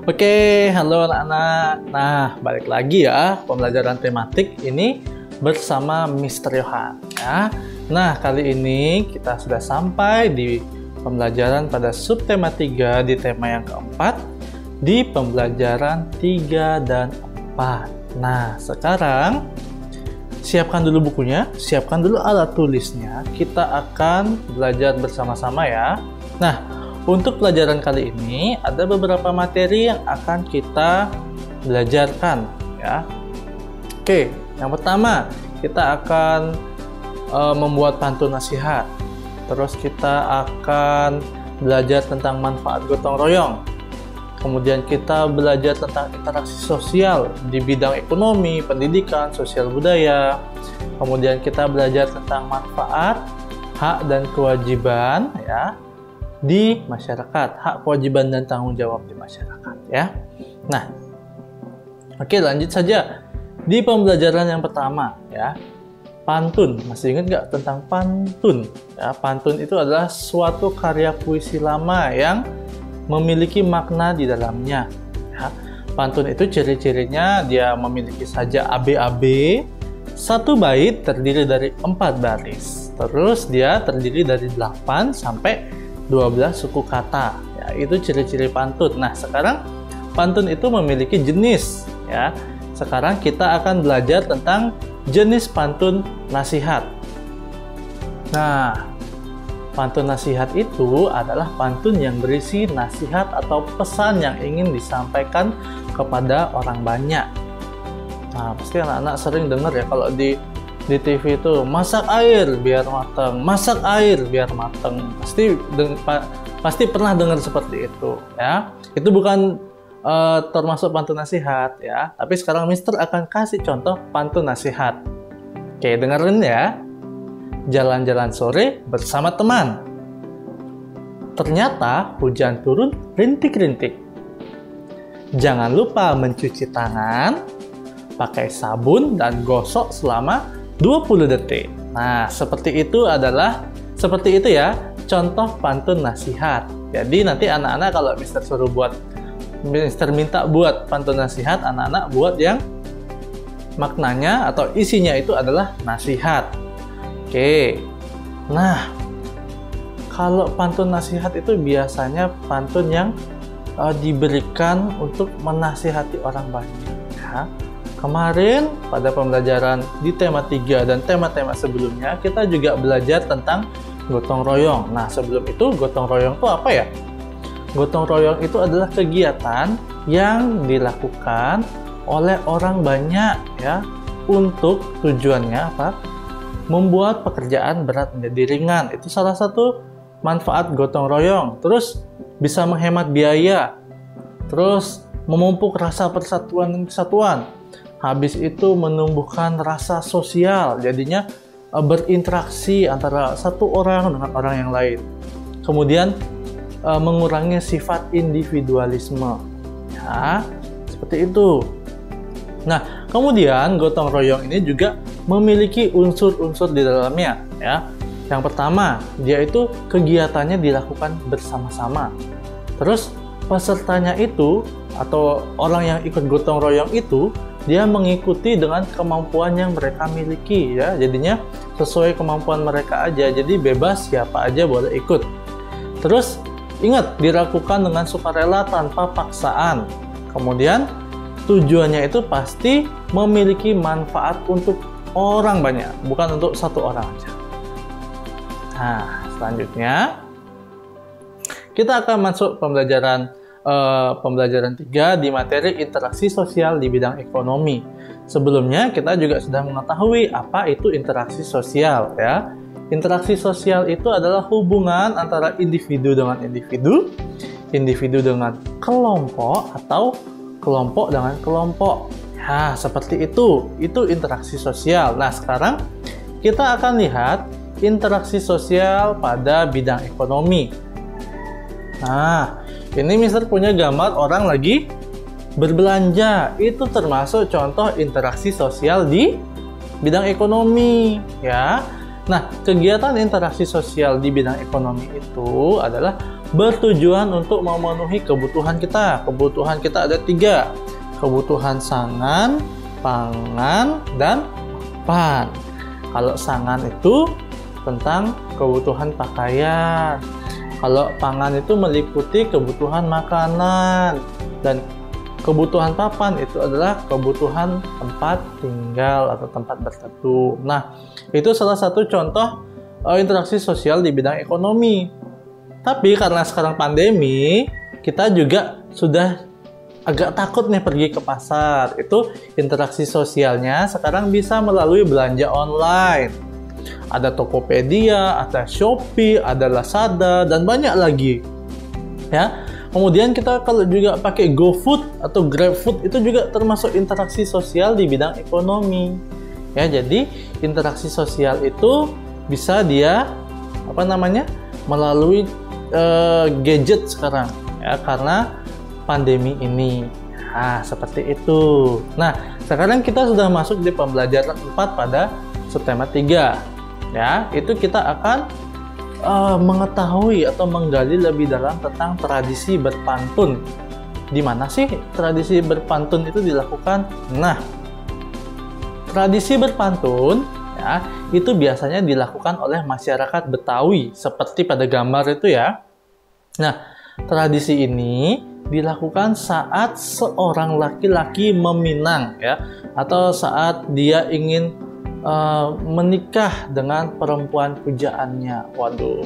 Oke, halo anak-anak. Nah, balik lagi ya pembelajaran tematik ini bersama Mr. Yohan ya. Nah, kali ini kita sudah sampai di pembelajaran pada subtema 3 di tema yang keempat di pembelajaran 3 dan 4. Nah, sekarang siapkan dulu bukunya, siapkan dulu alat tulisnya. Kita akan belajar bersama-sama ya. Nah, untuk pelajaran kali ini ada beberapa materi yang akan kita belajarkan ya. Oke, yang pertama kita akan membuat pantun nasihat. Terus kita akan belajar tentang manfaat gotong royong. Kemudian kita belajar tentang interaksi sosial di bidang ekonomi, pendidikan, sosial budaya. Kemudian kita belajar tentang manfaat, hak dan kewajiban ya di masyarakat, hak, kewajiban dan tanggung jawab di masyarakat ya. Nah, oke, lanjut saja di pembelajaran yang pertama ya. Pantun, masih ingat nggak tentang pantun? Ya, pantun itu adalah suatu karya puisi lama yang memiliki makna di dalamnya. Ya. Pantun itu ciri-cirinya dia memiliki saja ABAB, satu bait terdiri dari 4 baris. Terus dia terdiri dari 8 sampai 12 suku kata ya, itu ciri-ciri pantun. Nah, sekarang pantun itu memiliki jenis ya. Sekarang kita akan belajar tentang jenis pantun nasihat. Nah, pantun nasihat itu adalah pantun yang berisi nasihat atau pesan yang ingin disampaikan kepada orang banyak. Nah, pasti anak-anak sering dengar ya kalau di TV itu, masak air biar mateng, masak air biar mateng. Pasti pernah dengar seperti itu ya. Itu bukan termasuk pantun nasihat ya, tapi sekarang Mister akan kasih contoh pantun nasihat. Oke, dengerin ya. Jalan-jalan sore bersama teman, ternyata hujan turun rintik-rintik. Jangan lupa mencuci tangan, pakai sabun dan gosok selama 20 detik. Nah, seperti itu ya contoh pantun nasihat. Jadi nanti anak-anak kalau Mister minta buat pantun nasihat, anak-anak buat yang maknanya atau isinya itu adalah nasihat. Oke. Nah, kalau pantun nasihat itu biasanya pantun yang diberikan untuk menasihati orang banyak ya. Kemarin pada pembelajaran di tema 3 dan tema-tema sebelumnya kita juga belajar tentang gotong royong. Nah, sebelum itu gotong royong itu apa ya? Gotong royong itu adalah kegiatan yang dilakukan oleh orang banyak ya, untuk tujuannya apa? Membuat pekerjaan berat menjadi ringan. Itu salah satu manfaat gotong royong. Terus bisa menghemat biaya. Terus memupuk rasa persatuan dan kesatuan. Habis itu menumbuhkan rasa sosial, jadinya berinteraksi antara satu orang dengan orang yang lain. Kemudian mengurangi sifat individualisme. Ya, seperti itu. Nah, kemudian gotong royong ini juga memiliki unsur-unsur di dalamnya ya. Yang pertama, dia itu kegiatannya dilakukan bersama-sama. Terus pesertanya itu atau orang yang ikut gotong royong itu dia mengikuti dengan kemampuan yang mereka miliki ya, jadinya sesuai kemampuan mereka aja, jadi bebas siapa aja boleh ikut. Terus ingat, dilakukan dengan sukarela tanpa paksaan. Kemudian tujuannya itu pasti memiliki manfaat untuk orang banyak, bukan untuk satu orang aja. Nah, selanjutnya kita akan masuk pembelajaran 3 di materi interaksi sosial di bidang ekonomi. Sebelumnya kita juga sudah mengetahui apa itu interaksi sosial ya. Interaksi sosial itu adalah hubungan antara individu dengan individu, individu dengan kelompok atau kelompok dengan kelompok. Ya, seperti itu. Itu interaksi sosial. Nah, sekarang kita akan lihat interaksi sosial pada bidang ekonomi. Nah, ini Mister punya gambar orang lagi berbelanja. Itu termasuk contoh interaksi sosial di bidang ekonomi ya. Nah, kegiatan interaksi sosial di bidang ekonomi itu adalah bertujuan untuk memenuhi kebutuhan kita. Kebutuhan kita ada 3. Kebutuhan sangan, pangan, dan papan. Kalau sangan itu tentang kebutuhan pakaian. Kalau pangan itu meliputi kebutuhan makanan. Dan kebutuhan papan itu adalah kebutuhan tempat tinggal atau tempat berteduh. Nah, itu salah satu contoh interaksi sosial di bidang ekonomi. Tapi karena sekarang pandemi, kita juga sudah agak takut nih pergi ke pasar. Itu interaksi sosialnya sekarang bisa melalui belanja online. Ada Tokopedia, ada Shopee, ada Lazada, dan banyak lagi. Ya. Kemudian kita kalau juga pakai GoFood atau GrabFood itu juga termasuk interaksi sosial di bidang ekonomi. Ya, jadi interaksi sosial itu bisa dia melalui gadget sekarang ya, karena pandemi ini. Nah, seperti itu. Nah, sekarang kita sudah masuk di pembelajaran 4 pada subtema 3. Ya, itu kita akan mengetahui atau menggali lebih dalam tentang tradisi berpantun. Di mana sih tradisi berpantun itu dilakukan? Nah, tradisi berpantun ya, itu biasanya dilakukan oleh masyarakat Betawi seperti pada gambar itu ya. Nah, tradisi ini dilakukan saat seorang laki-laki meminang ya, atau saat dia ingin menikah dengan perempuan pujaannya. Waduh.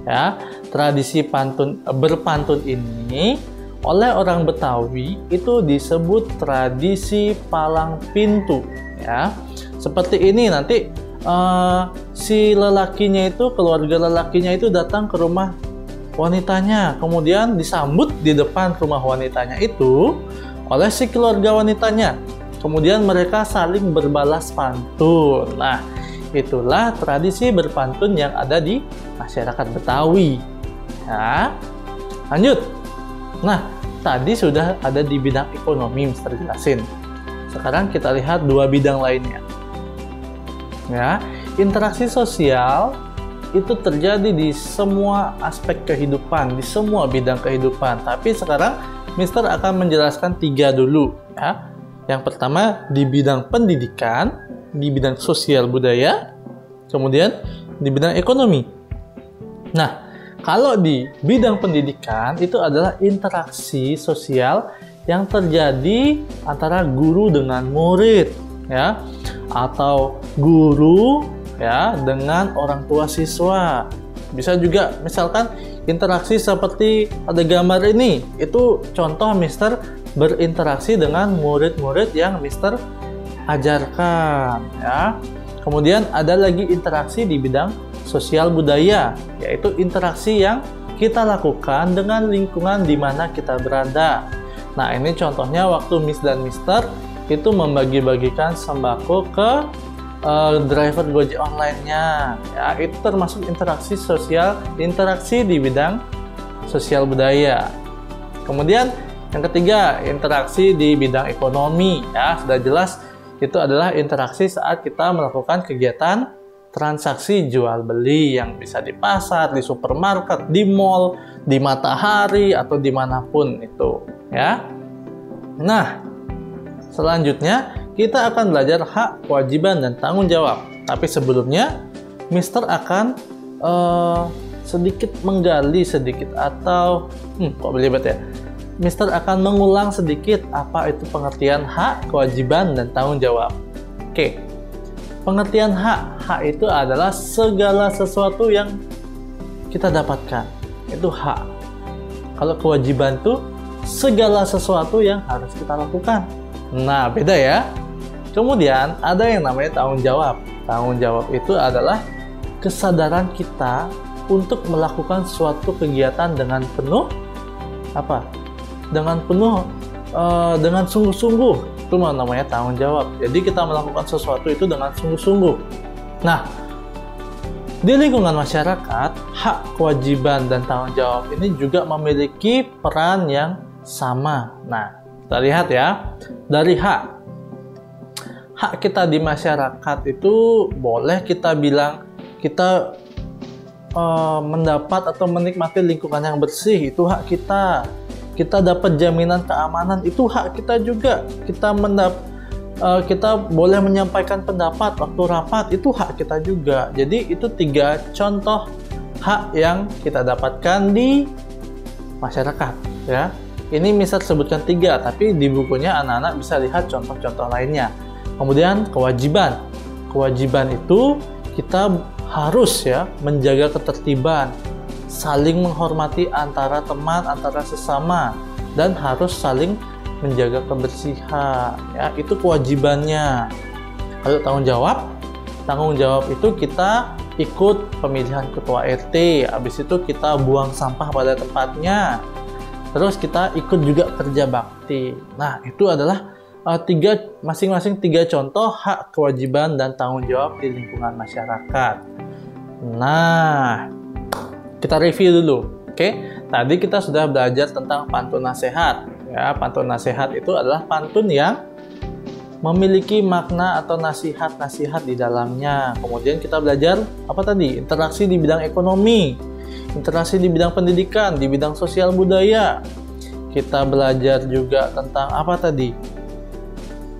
Ya, tradisi berpantun ini oleh orang Betawi itu disebut tradisi palang pintu ya. Seperti ini nanti si lelakinya itu, keluarga lelakinya itu datang ke rumah wanitanya, kemudian disambut di depan rumah wanitanya itu oleh si keluarga wanitanya. Kemudian mereka saling berbalas pantun. Nah, itulah tradisi berpantun yang ada di masyarakat Betawi. Ya, lanjut. Nah, tadi sudah ada di bidang ekonomi, Mister jelasin. Sekarang kita lihat 2 bidang lainnya. Ya, interaksi sosial itu terjadi di semua aspek kehidupan, di semua bidang kehidupan. Tapi sekarang Mister akan menjelaskan 3 dulu. Ya. Yang pertama di bidang pendidikan, di bidang sosial budaya, kemudian di bidang ekonomi. Nah, kalau di bidang pendidikan itu adalah interaksi sosial yang terjadi antara guru dengan murid, ya, atau guru ya dengan orang tua siswa. Bisa juga misalkan interaksi seperti ada gambar ini, itu contoh Mister berinteraksi dengan murid-murid yang Mister ajarkan ya. Kemudian ada lagi interaksi di bidang sosial budaya, yaitu interaksi yang kita lakukan dengan lingkungan di mana kita berada. Nah, ini contohnya waktu Miss dan Mister itu membagi-bagikan sembako ke driver Gojek online-nya. Ya, itu termasuk interaksi sosial, interaksi di bidang sosial budaya. Kemudian yang ketiga, interaksi di bidang ekonomi. Ya, sudah jelas itu adalah interaksi saat kita melakukan kegiatan transaksi jual beli yang bisa di pasar, di supermarket, di mall, di matahari atau dimanapun itu. Ya. Nah, selanjutnya kita akan belajar hak, kewajiban, dan tanggung jawab. Tapi sebelumnya, Mister akan sedikit menggali sedikit atau kok belibet ya. Mister akan mengulang sedikit apa itu pengertian hak, kewajiban, dan tanggung jawab. Oke, pengertian hak. Hak itu adalah segala sesuatu yang kita dapatkan. Itu hak. Kalau kewajiban itu segala sesuatu yang harus kita lakukan. Nah, beda ya. Kemudian ada yang namanya tanggung jawab. Tanggung jawab itu adalah kesadaran kita untuk melakukan suatu kegiatan dengan penuh dengan sungguh-sungguh. Itu namanya tanggung jawab. Jadi kita melakukan sesuatu itu dengan sungguh-sungguh. Nah, di lingkungan masyarakat, hak, kewajiban, dan tanggung jawab ini juga memiliki peran yang sama. Nah, kita lihat ya. Dari hak kita di masyarakat itu boleh kita bilang kita mendapat atau menikmati lingkungan yang bersih, itu hak kita. Kita dapat jaminan keamanan, itu hak kita juga. Kita boleh menyampaikan pendapat waktu rapat, itu hak kita juga. Jadi itu 3 contoh hak yang kita dapatkan di masyarakat, ya. Ini misal sebutkan 3, tapi di bukunya anak-anak bisa lihat contoh-contoh lainnya. Kemudian kewajiban. Kewajiban itu kita harus ya menjaga ketertiban, saling menghormati antara teman, antara sesama, dan harus saling menjaga kebersihan. Ya, itu kewajibannya. Lalu tanggung jawab itu kita ikut pemilihan ketua RT, habis itu kita buang sampah pada tempatnya. Terus kita ikut juga kerja bakti. Nah, itu adalah masing-masing 3 contoh hak, kewajiban, dan tanggung jawab di lingkungan masyarakat. Nah, kita review dulu. Oke, tadi kita sudah belajar tentang pantun nasihat. Ya, pantun nasihat itu adalah pantun yang memiliki makna atau nasihat-nasihat di dalamnya. Kemudian kita belajar apa tadi? Interaksi di bidang ekonomi, interaksi di bidang pendidikan, di bidang sosial budaya. Kita belajar juga tentang apa tadi?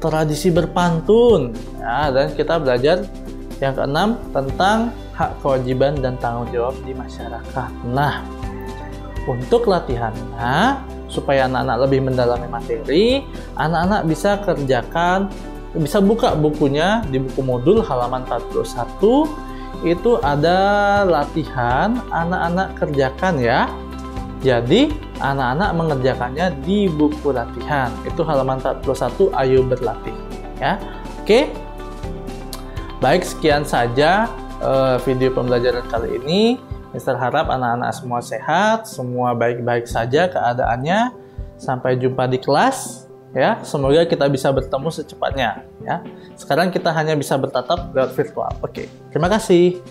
Tradisi berpantun. Ya, dan kita belajar yang keenam tentang hak, kewajiban, dan tanggung jawab di masyarakat. Nah, untuk latihannya, supaya anak-anak lebih mendalami materi, anak-anak bisa kerjakan, bisa buka bukunya di buku modul halaman 41. Itu ada latihan anak-anak kerjakan ya. Jadi anak-anak mengerjakannya di buku latihan. Itu halaman 41, ayo berlatih ya. Oke. Baik, sekian saja video pembelajaran kali ini. Mister harap anak-anak semua sehat, semua baik-baik saja keadaannya. Sampai jumpa di kelas ya. Semoga kita bisa bertemu secepatnya ya. Sekarang kita hanya bisa bertatap lewat virtual. Oke. Terima kasih.